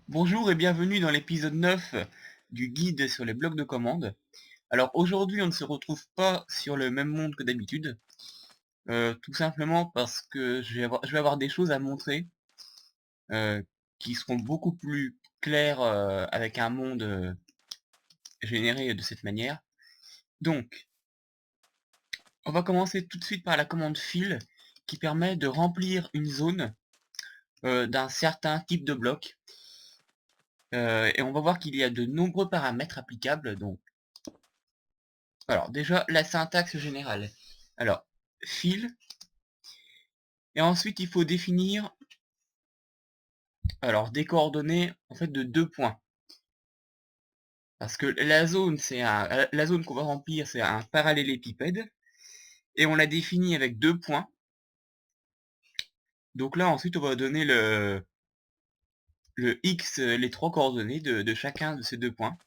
Bonjour et bienvenue dans l'épisode 9 du guide sur les blocs de commande. Alors aujourd'hui on ne se retrouve pas sur le même monde que d'habitude, tout simplement parce que je vais avoir des choses à montrer euh, qui seront beaucoup plus claires avec un monde généré de cette manière. Donc on va commencer tout de suite par la commande fill qui permet de remplir une zone d'un certain type de bloc. Et on va voir qu'il y a de nombreux paramètres applicables. Donc alors déjà, la syntaxe générale. Alors, fill, et ensuite il faut définir alors des coordonnées en fait de 2 points. Parce que la zone qu'on va remplir, c'est un parallélépipède, et on l'a défini avec 2 points. Donc là ensuite on va donner le x, les 3 coordonnées de chacun de ces 2 points.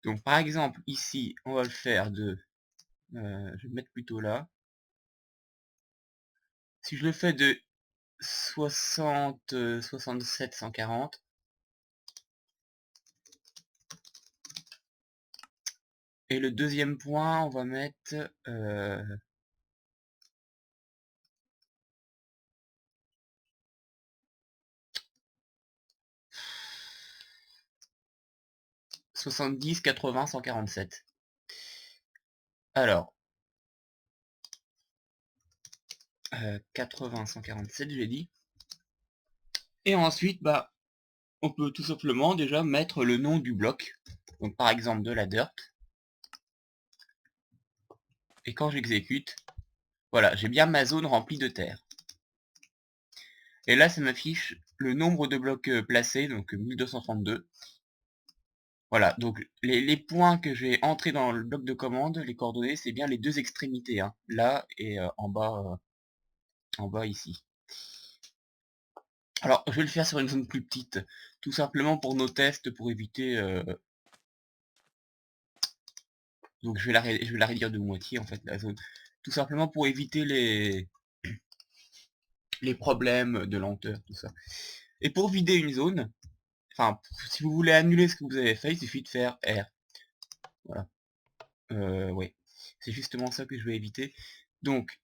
Donc par exemple ici on va le faire je vais le mettre plutôt là. Si je le fais de 60, 67, 140, et le deuxième point, on va mettre 70, 80, 147. Alors, 80, 147, j'ai dit. Et ensuite, bah, on peut tout simplement déjà mettre le nom du bloc. Donc par exemple de la dirt. Et quand j'exécute, voilà, j'ai bien ma zone remplie de terre. Et là, ça m'affiche le nombre de blocs placés, donc 1232. Voilà, donc les points que j'ai entrés dans le bloc de commande, les coordonnées, c'est bien les deux extrémités, hein, là et en bas ici. Alors, je vais le faire sur une zone plus petite, tout simplement pour nos tests, pour éviter... donc je vais la réduire de moitié, en fait, la zone. Tout simplement pour éviter les problèmes de lenteur, tout ça. Et pour vider une zone, enfin, si vous voulez annuler ce que vous avez fait, il suffit de faire R. Voilà. Ouais. C'est justement ça que je vais éviter. Donc,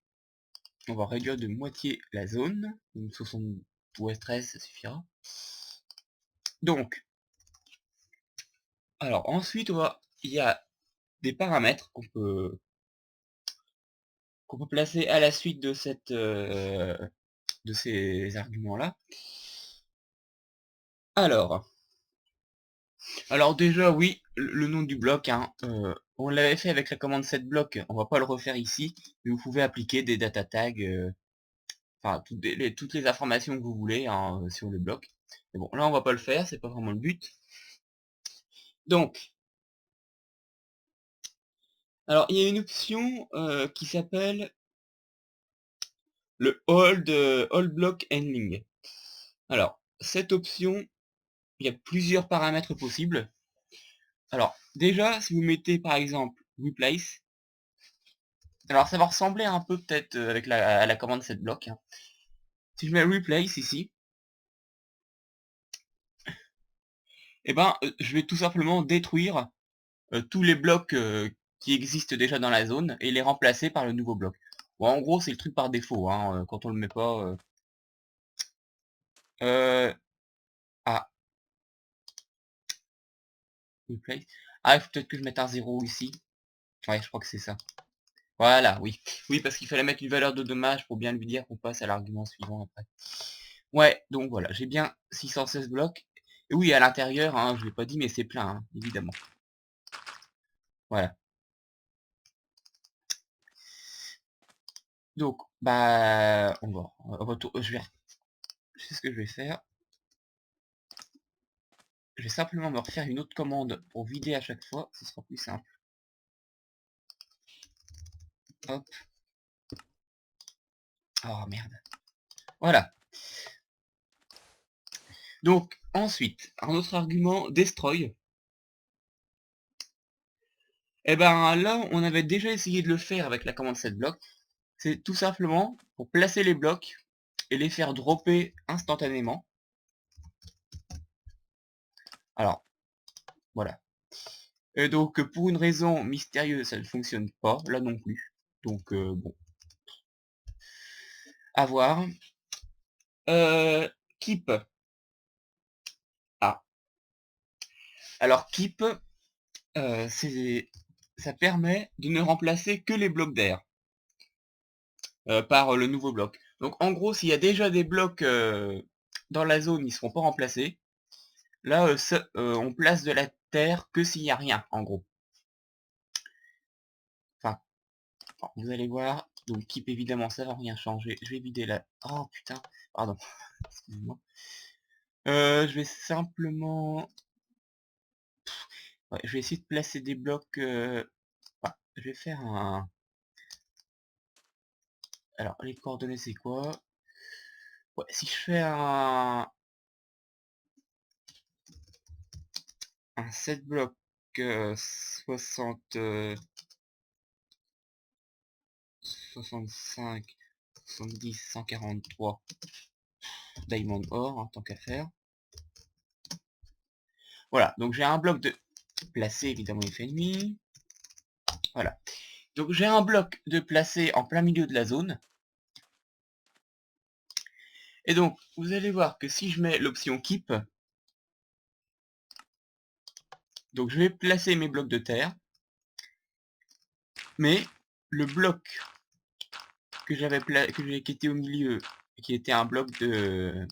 on va réduire de moitié la zone. Donc 60 ou 13, ça suffira. Donc, alors ensuite, il y a des paramètres qu'on peut placer à la suite de ces arguments-là. Alors, alors déjà, oui, le nom du bloc, hein, on l'avait fait avec la commande setBlock, on va pas le refaire ici, mais vous pouvez appliquer des data tags, enfin toutes les informations que vous voulez, hein, sur le bloc. Mais bon, là on va pas le faire, c'est pas vraiment le but. Donc, alors il y a une option qui s'appelle le hold block handling. Alors, cette option, il y a plusieurs paramètres possibles. Alors, déjà, si vous mettez par exemple replace, alors ça va ressembler un peu peut-être avec à la commande setBlock, hein. Si je mets replace ici, eh ben, je vais tout simplement détruire tous les blocs qui existent déjà dans la zone et les remplacer par le nouveau bloc. Bon, en gros, c'est le truc par défaut, hein, quand on le met pas. Ah, replace. Ah, il faut peut-être que je mette un 0 ici. Ouais, je crois que c'est ça. Voilà, oui. Oui, parce qu'il fallait mettre une valeur de dommage pour bien lui dire qu'on passe à l'argument suivant après. Ouais, donc voilà, j'ai bien 616 blocs. Et oui, à l'intérieur, hein, je l'ai pas dit, mais c'est plein, hein, évidemment. Voilà. Donc, bah, je sais ce que je vais faire. Je vais simplement me refaire une autre commande pour vider à chaque fois, ce sera plus simple. Hop. Oh merde. Voilà. Donc, ensuite, un autre argument, destroy. Et ben là, on avait déjà essayé de le faire avec la commande setBlock. C'est tout simplement pour placer les blocs et les faire dropper instantanément. Alors, voilà. Et donc, pour une raison mystérieuse, ça ne fonctionne pas, là non plus. Donc, bon, à voir. Keep. Ah. Alors, Keep, ça permet de ne remplacer que les blocs d'air par le nouveau bloc. Donc, en gros, s'il y a déjà des blocs dans la zone, ils ne seront pas remplacés. Là, on place de la terre que s'il n'y a rien, en gros. Enfin, vous allez voir. Donc, Keep, évidemment, ça va rien changer. Je vais vider la... Oh, putain. Pardon. Excusez-moi. Je vais simplement... Ouais, je vais essayer de placer des blocs... Enfin, je vais faire un... Alors, les coordonnées, c'est quoi? Ouais, si je fais un 7 blocs 60... 65... 70, 143 Diamond Or, hein, tant qu'à faire. Voilà, donc j'ai un bloc de... Placé, évidemment, effet ennemi. Voilà. Donc j'ai un bloc de placé en plein milieu de la zone. Et donc, vous allez voir que si je mets l'option Keep, donc je vais placer mes blocs de terre, mais le bloc qui était au milieu, qui était un bloc de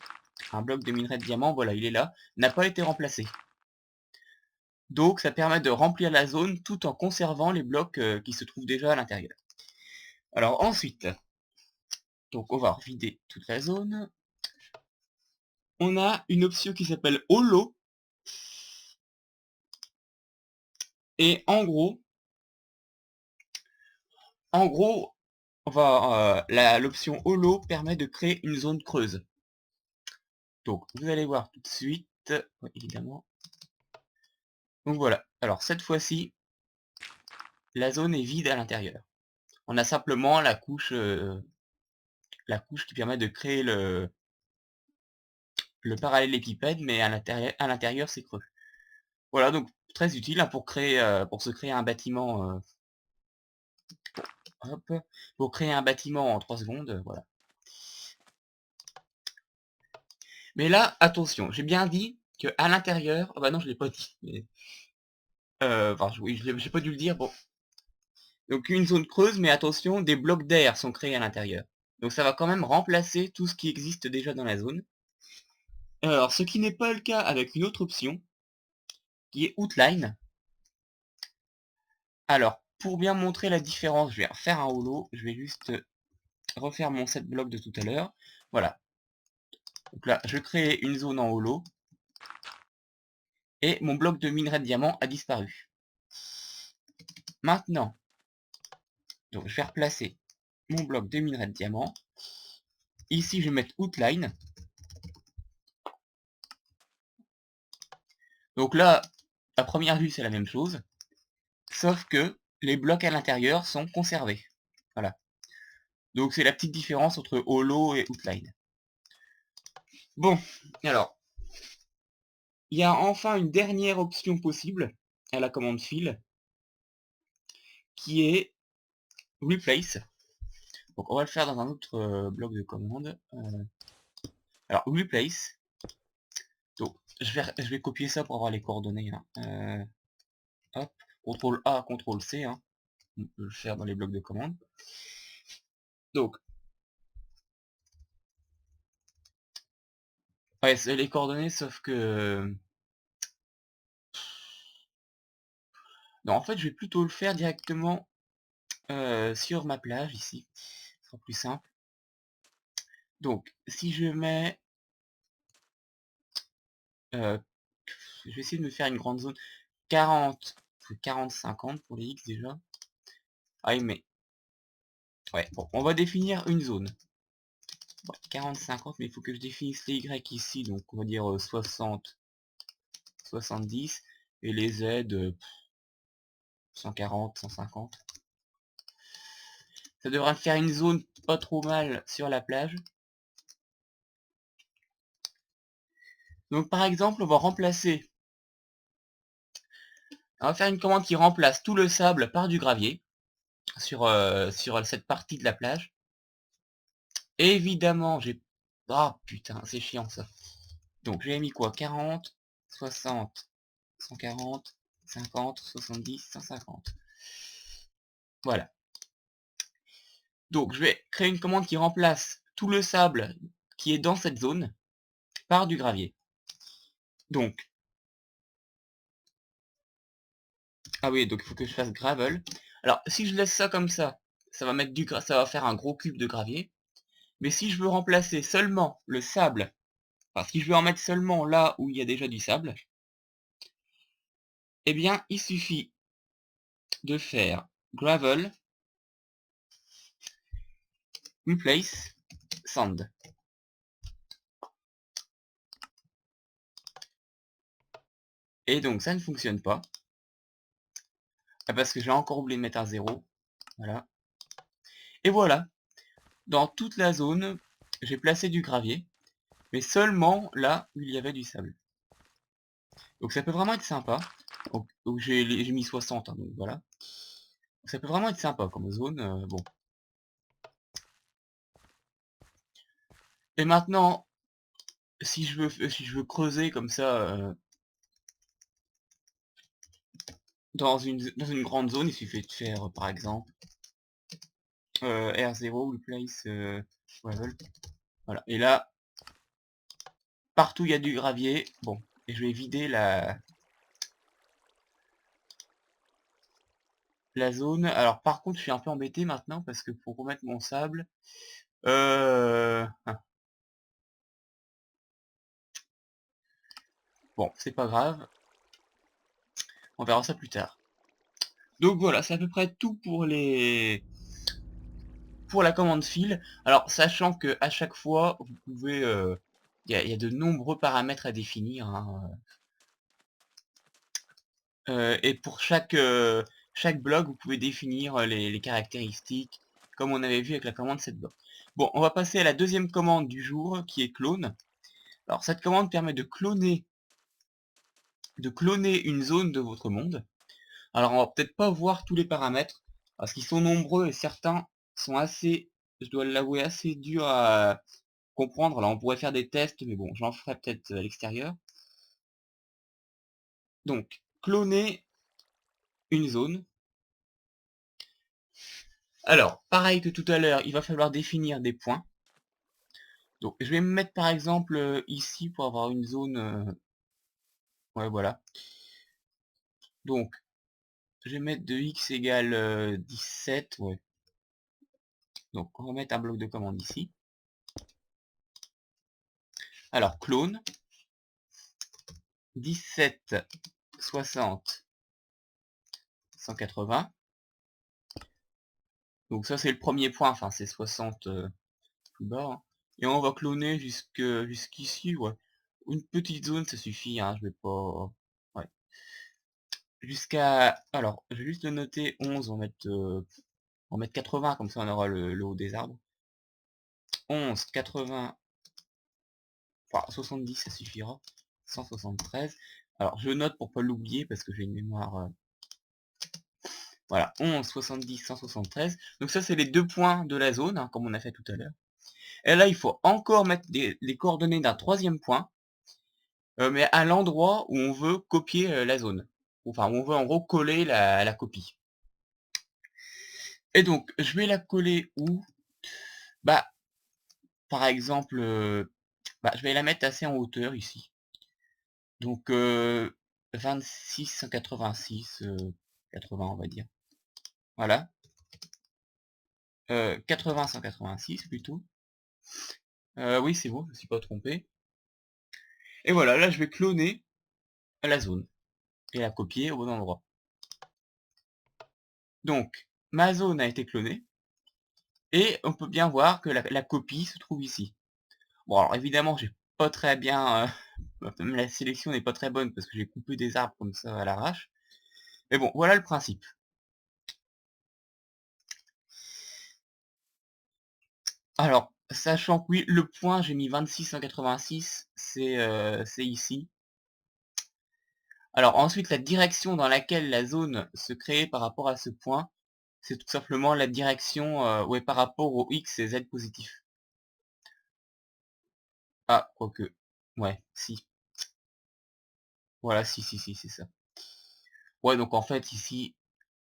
minerai de diamant, voilà, il est là, n'a pas été remplacé. Donc ça permet de remplir la zone tout en conservant les blocs qui se trouvent déjà à l'intérieur. Alors ensuite, donc on va vider toute la zone. On a une option qui s'appelle Holo. Et en gros, l'option Holo permet de créer une zone creuse. Donc vous allez voir tout de suite, ouais, évidemment. Donc voilà, alors cette fois-ci, la zone est vide à l'intérieur. On a simplement la couche qui permet de créer le parallélépipède, mais à l'intérieur c'est creux. Voilà, donc très utile hein, pour se créer un bâtiment. Hop, pour créer un bâtiment en 3 secondes, voilà. Mais là, attention, j'ai bien dit que à l'intérieur, ah bah non je l'ai pas dit, mais enfin oui, j'ai pas dû le dire, bon. Donc une zone creuse, mais attention, des blocs d'air sont créés à l'intérieur. Donc ça va quand même remplacer tout ce qui existe déjà dans la zone. Alors ce qui n'est pas le cas avec une autre option, qui est Outline. Alors, pour bien montrer la différence, je vais refaire un holo, je vais juste refaire mon set bloc de tout à l'heure. Voilà. Donc là, je crée une zone en holo. Et mon bloc de minerai de diamant a disparu. Maintenant, donc je vais replacer mon bloc de minerai de diamant. Ici, je vais mettre Outline. Donc là, à première vue, c'est la même chose. Sauf que les blocs à l'intérieur sont conservés. Voilà. Donc c'est la petite différence entre Holo et Outline. Bon, alors, il y a enfin une dernière option possible à la commande file, qui est Replace. Donc on va le faire dans un autre bloc de commande. Alors Replace. Donc je vais copier ça pour avoir les coordonnées. Hein. Hop, CTRL A, CTRL C. Hein. On peut le faire dans les blocs de commande. Donc, ouais, c'est les coordonnées, sauf que... Non, en fait, je vais plutôt le faire directement sur ma plage, ici. Ce sera plus simple. Donc, si je mets... je vais essayer de me faire une grande zone. 40, 40-50 pour les X déjà. Ah, mais... Ouais, bon, on va définir une zone. Ouais, 40-50, mais il faut que je définisse les Y ici, donc on va dire 60, 70, et les Z, 140, 150. Ça devra faire une zone pas trop mal sur la plage. Donc par exemple, on va remplacer On va faire une commande qui remplace tout le sable par du gravier sur cette partie de la plage. Évidemment, j'ai... Ah putain, c'est chiant ça. Donc j'ai mis quoi? 40, 60, 140, 50, 70, 150. Voilà. Donc je vais créer une commande qui remplace tout le sable qui est dans cette zone par du gravier. Donc, ah oui, donc il faut que je fasse gravel. Alors, si je laisse ça comme ça va mettre ça va faire un gros cube de gravier. Mais si je veux remplacer seulement le sable, enfin si je veux en mettre seulement là où il y a déjà du sable, eh bien il suffit de faire gravel replace sand. Et donc ça ne fonctionne pas. Parce que j'ai encore oublié de mettre un 0. Voilà. Et voilà. Dans toute la zone, j'ai placé du gravier. Mais seulement là où il y avait du sable. Donc ça peut vraiment être sympa. Donc j'ai mis 60, hein, donc voilà. Ça peut vraiment être sympa comme zone. Bon. Et maintenant, si je veux creuser comme ça dans une grande zone, il suffit de faire par exemple R0 replace gravel. Voilà. Et là, partout il y a du gravier. Bon, et je vais vider la zone. Alors par contre, je suis un peu embêté maintenant parce que pour remettre mon sable, ah, bon, c'est pas grave. On verra ça plus tard. Donc voilà, c'est à peu près tout pour la commande file. Alors sachant que à chaque fois, vous pouvez, il y a de nombreux paramètres à définir, hein, et pour chaque bloc, vous pouvez définir les caractéristiques, comme on avait vu avec la commande setBlock. Bon, on va passer à la deuxième commande du jour, qui est clone. Alors cette commande permet de cloner une zone de votre monde. Alors on va peut-être pas voir tous les paramètres, parce qu'ils sont nombreux et certains sont assez, je dois l'avouer, assez durs à comprendre. Alors on pourrait faire des tests, mais bon, j'en ferai peut-être à l'extérieur. Donc, cloner une zone. Alors, pareil que tout à l'heure, il va falloir définir des points. Donc, je vais me mettre par exemple ici pour avoir une zone... ouais, voilà. Donc, je vais mettre de x égale 17. Ouais. Donc, on va mettre un bloc de commande ici. Alors, clone 17, 60, 180. Donc ça c'est le premier point, enfin c'est 60 plus bas. Hein. Et on va cloner jusqu'ici, ouais. Une petite zone ça suffit, hein, je vais pas... Ouais. Jusqu'à... Alors, je vais juste le noter 11, on va mettre 80, comme ça on aura le haut des arbres. 11, 80, enfin 70 ça suffira. 173. Alors je note pour pas l'oublier parce que j'ai une mémoire... Voilà, 11, 70, 173. Donc ça c'est les deux points de la zone, hein, comme on a fait tout à l'heure. Et là il faut encore mettre les coordonnées d'un troisième point, mais à l'endroit où on veut copier la zone. Enfin, où on veut en gros coller la copie. Et donc, je vais la coller où? Bah, par exemple, je vais la mettre assez en hauteur ici. Donc, 26, 186, 80 on va dire. Voilà. 80, 186 plutôt. Oui, c'est bon, je me suis pas trompé. Et voilà, là je vais cloner la zone et la copier au bon endroit. Donc, ma zone a été clonée. Et on peut bien voir que la copie se trouve ici. Bon, alors évidemment, j'ai pas très bien... même la sélection n'est pas très bonne parce que j'ai coupé des arbres comme ça à l'arrache. Mais bon, voilà le principe. Alors, sachant que oui, le point, j'ai mis 26 186, c'est ici. Alors ensuite, la direction dans laquelle la zone se crée par rapport à ce point, c'est tout simplement la direction ouais, par rapport aux X et Z positifs. Ah, quoique. Ouais, si. Voilà, si, c'est ça. Ouais, donc en fait, ici,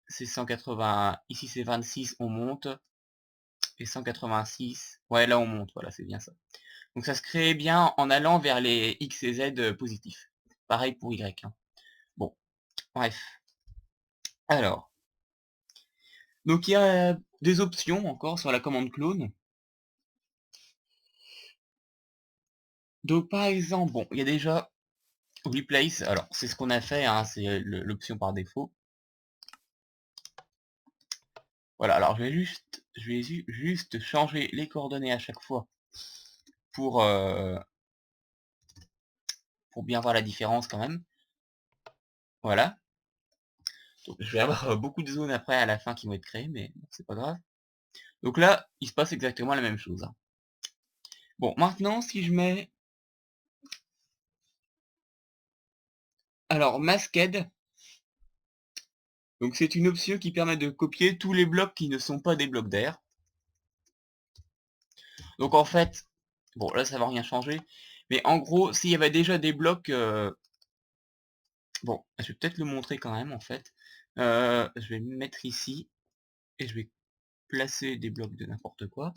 c'est 180, ici c'est 26, on monte, et 186, ouais, là on monte, voilà, c'est bien ça. Donc ça se crée bien en allant vers les X et Z positifs. Pareil pour Y, hein. Bon, bref. Alors, donc il y a des options encore sur la commande clone. Donc par exemple, bon, il y a déjà replace, alors c'est ce qu'on a fait, hein, c'est l'option par défaut. Voilà, alors je vais juste changer les coordonnées à chaque fois pour, pour bien voir la différence quand même. Voilà. Donc, je vais avoir beaucoup de zones après à la fin qui vont être créées, mais bon, c'est pas grave. Donc là, il se passe exactement la même chose, hein. Bon, maintenant, si je mets... Alors, Masked, donc c'est une option qui permet de copier tous les blocs qui ne sont pas des blocs d'air. Donc en fait, bon là ça va rien changer, mais en gros, s'il y avait déjà des blocs... Bon, je vais peut-être le montrer quand même en fait. Je vais me mettre ici, et je vais placer des blocs de n'importe quoi.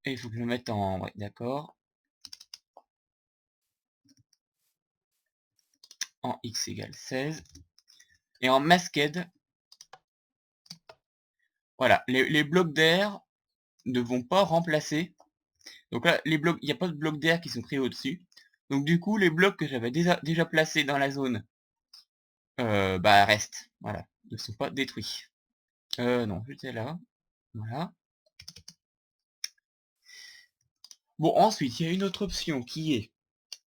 Et il faut que je me mette en... Ouais, d'accord. En x égale 16. Et en masked, voilà, les blocs d'air ne vont pas remplacer. Donc là, les blocs, il n'y a pas de blocs d'air qui sont créés au-dessus. Donc du coup, les blocs que j'avais déjà placés dans la zone, bah restent. Voilà, ne sont pas détruits. Non, j'étais là. Voilà. Bon, ensuite, il y a une autre option qui est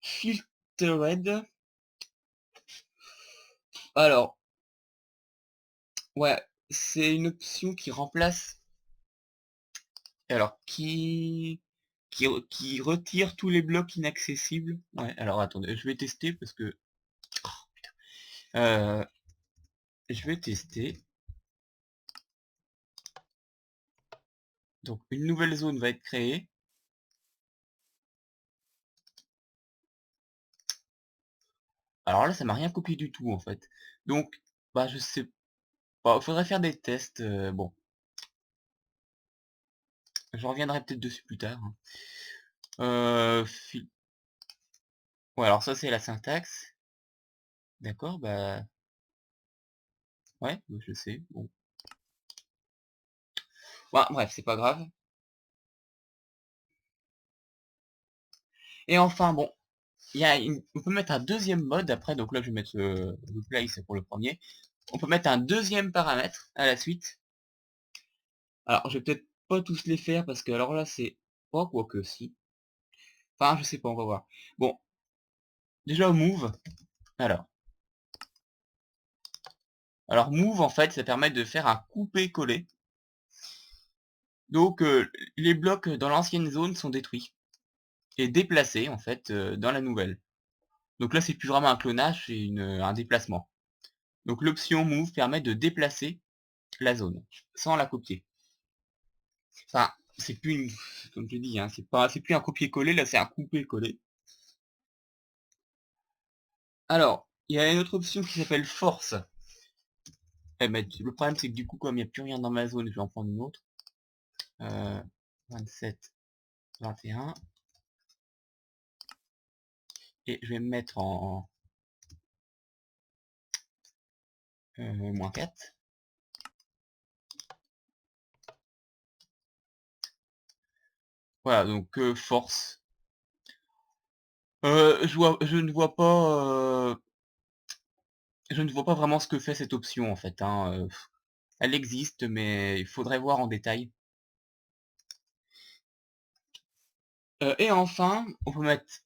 Filtered. Alors, ouais, c'est une option qui remplace... Alors, qui retire tous les blocs inaccessibles. Ouais, alors attendez, je vais tester parce que... Euh, je vais tester. Donc, une nouvelle zone va être créée. Alors là, ça m'a rien copié du tout, en fait. Donc, bah, je sais pas, faudrait faire des tests. Bon, je reviendrai peut-être dessus plus tard, hein. Ouais, alors ça, c'est la syntaxe. D'accord, bah... Ouais, je sais, bon. Ouais, bref, c'est pas grave. Et enfin, bon, on peut mettre un deuxième mode après, donc là, je vais mettre le place pour le premier. On peut mettre un deuxième paramètre à la suite. Alors, je vais peut-être pas tous les faire, parce que alors là, c'est... Oh, quoique si. Enfin, je sais pas, on va voir. Bon, déjà, move. Alors, move, en fait, ça permet de faire un couper-coller. Donc, les blocs dans l'ancienne zone sont détruits et déplacés, en fait, dans la nouvelle. Donc là, c'est plus vraiment un clonage, c'est un déplacement. Donc l'option move permet de déplacer la zone sans la copier. Enfin, c'est plus une... Comme je dis, hein, c'est plus un copier-coller, là c'est un couper-coller. Alors, il y a une autre option qui s'appelle force. Eh ben, le problème c'est que du coup, comme il n'y a plus rien dans ma zone, je vais en prendre une autre. 27, 21. Et je vais me mettre en moins 4. Voilà, donc force. Je ne vois pas vraiment ce que fait cette option en fait, hein. Elle existe, mais il faudrait voir en détail. Et enfin, on peut mettre